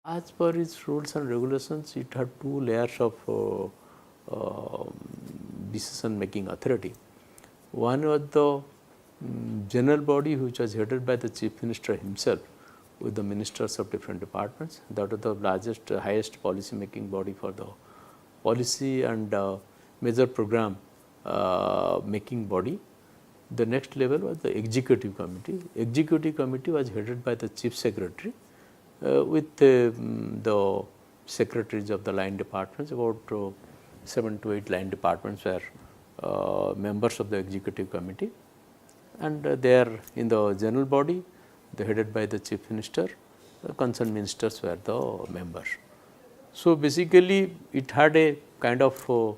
As per its rules and regulations, it had two layers of decision making authority. One was the general body, which was headed by the Chief Minister himself with the ministers of different departments. That was the largest, highest policy making body for the policy and major program making body. The next level was the executive committee. Executive committee was headed by the chief secretary with the secretaries of the line departments. About 7 to 8 line departments were members of the executive committee, and they are in the general body, they headed by the chief minister. The concerned ministers were the members. So basically, it had a kind of you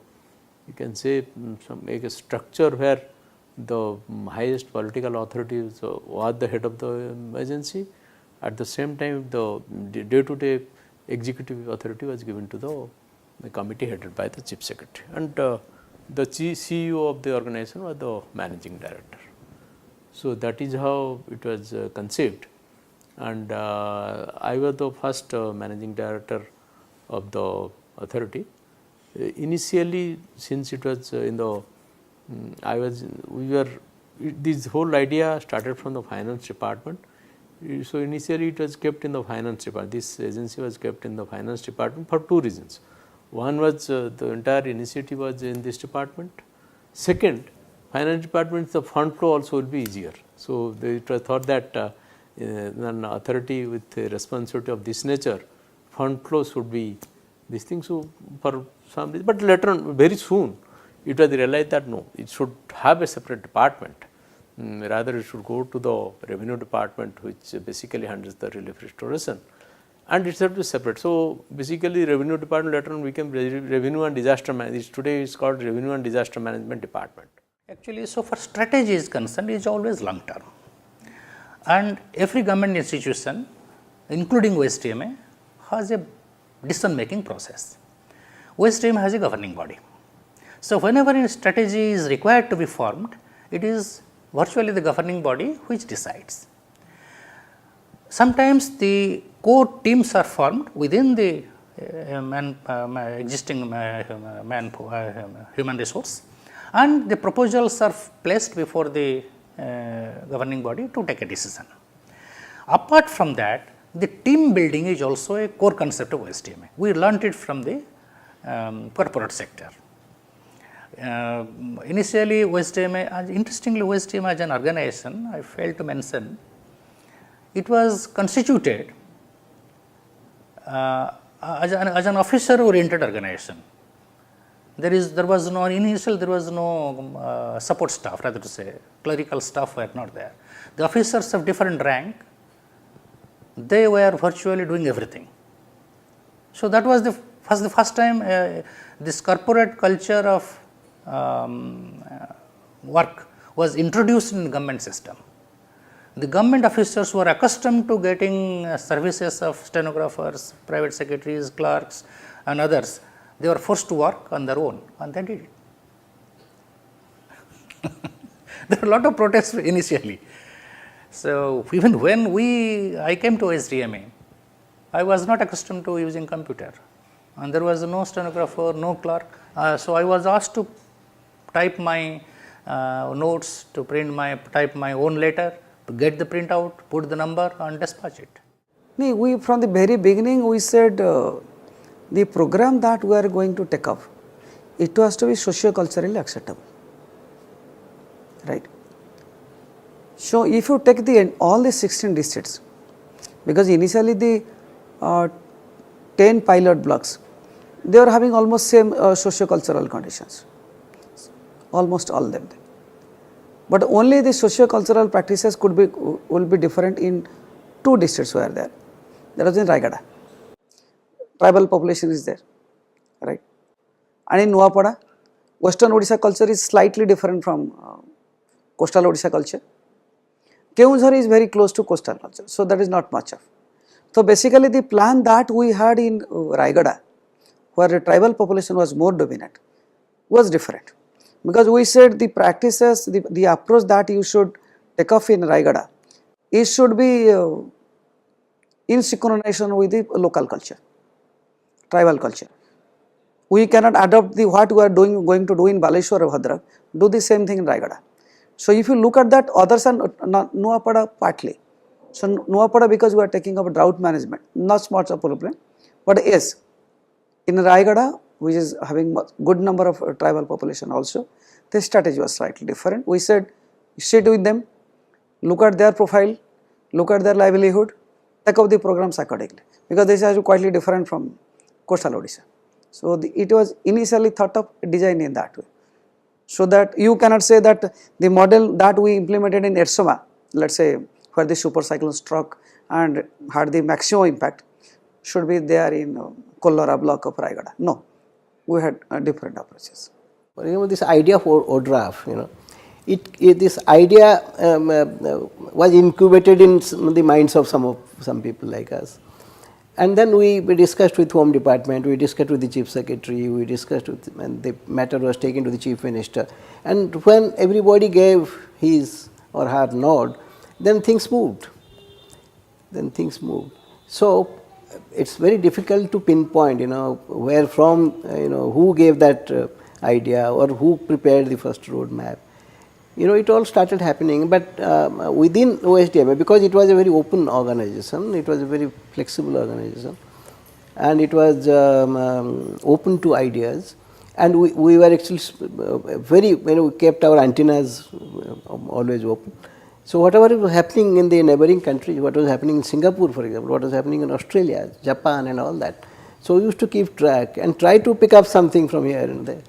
can say some a structure where the highest political authority was the head of the agency. At the same time, the day-to-day executive authority was given to the committee headed by the chief secretary, and the CEO of the organization was the managing director. So that is how it was conceived, and I was the first managing director of the authority. Initially, since it was in the this whole idea started from the finance department. So initially it was kept in the finance department. This agency was kept in the finance department for two reasons. One was the entire initiative was in this department. Second, finance department, the fund flow also will be easier. So it was thought that an authority with a responsibility of this nature, fund flows would be this thing. So for some reason, but later on, very soon, it was realized that no, it should have a separate department. Rather, it should go to the revenue department, which basically handles the relief restoration, and it should be separate. So basically, revenue department later on became revenue and disaster management. Today, it is called revenue and disaster management department. Actually, so for strategy is concerned, it is always long term, and every government institution, including OSTMA, has a decision making process. OSTMA has a governing body. So whenever a strategy is required to be formed, it is virtually the governing body which decides. Sometimes the core teams are formed within the existing human resource, and the proposals are placed before the governing body to take a decision. Apart from that, the team building is also a core concept of OSTMA. We learnt it from the corporate sector. Initially, OSTMA, interestingly, OSTMA as an organization, I failed to mention, it was constituted as an officer oriented organization. There was no initial, there was no support staff, rather to say, clerical staff were not there. The officers of different rank, they were virtually doing everything. So that was the first time this corporate culture of work was introduced in the government system. The government officers were accustomed to getting services of stenographers, private secretaries, clerks and others. They were forced to work on their own, and they did it. There were a lot of protests initially. So even when I came to OSTMA, I was not accustomed to using computer, and there was no stenographer, no clerk. So I was asked to type my notes, to type my own letter, to get the printout, put the number and dispatch it. We from the very beginning we said the program that we are going to take up, it has to be socio-culturally acceptable, right? So if you take all the 16 districts, because initially the 10 pilot blocks, they are having almost same socio-cultural conditions, almost all of them. But only the socio-cultural practices will be different in 2 districts were there. That was in Raigada. Tribal population is there, right? And in Nuapada, Western Odisha culture is slightly different from coastal Odisha culture. Keonjhar is very close to coastal culture, so that is not much of. So basically the plan that we had in Raigada, where the tribal population was more dominant, was different. Because we said the practices, the approach that you should take off in Raigada, it should be in synchronization with the local culture, tribal culture. We cannot adopt the what we are going to do in Baleshwar or Bhadrak, do the same thing in Raigada. So if you look at that, others are Nuapada partly. So Nuapada, because we are taking up drought management, not much of a problem, but yes, in Raigada, which is having good number of tribal population also, the strategy was slightly different. We said, sit with them, look at their profile, look at their livelihood, take up the programs accordingly, because this is quite different from coastal Odisha. So it was initially thought of design in that way. So that you cannot say that the model that we implemented in Ersoma, let's say where the super cyclone struck and had the maximum impact, should be there in Kollara block of Raigada. No, we had different approaches. This idea of ODRAF, this idea was incubated in the minds of some people like us. And then we discussed with Home Department, we discussed with the Chief Secretary, we discussed with, and the matter was taken to the Chief Minister. And when everybody gave his or her nod, then things moved. So it's very difficult to pinpoint, where from, who gave that idea or who prepared the first roadmap. It all started happening, but within OSDMA, because it was a very open organization, it was a very flexible organization, and it was open to ideas, and we were actually very, we kept our antennas always open. So whatever was happening in the neighboring countries, what was happening in Singapore, for example, what was happening in Australia, Japan and all that, so we used to keep track and try to pick up something from here and there.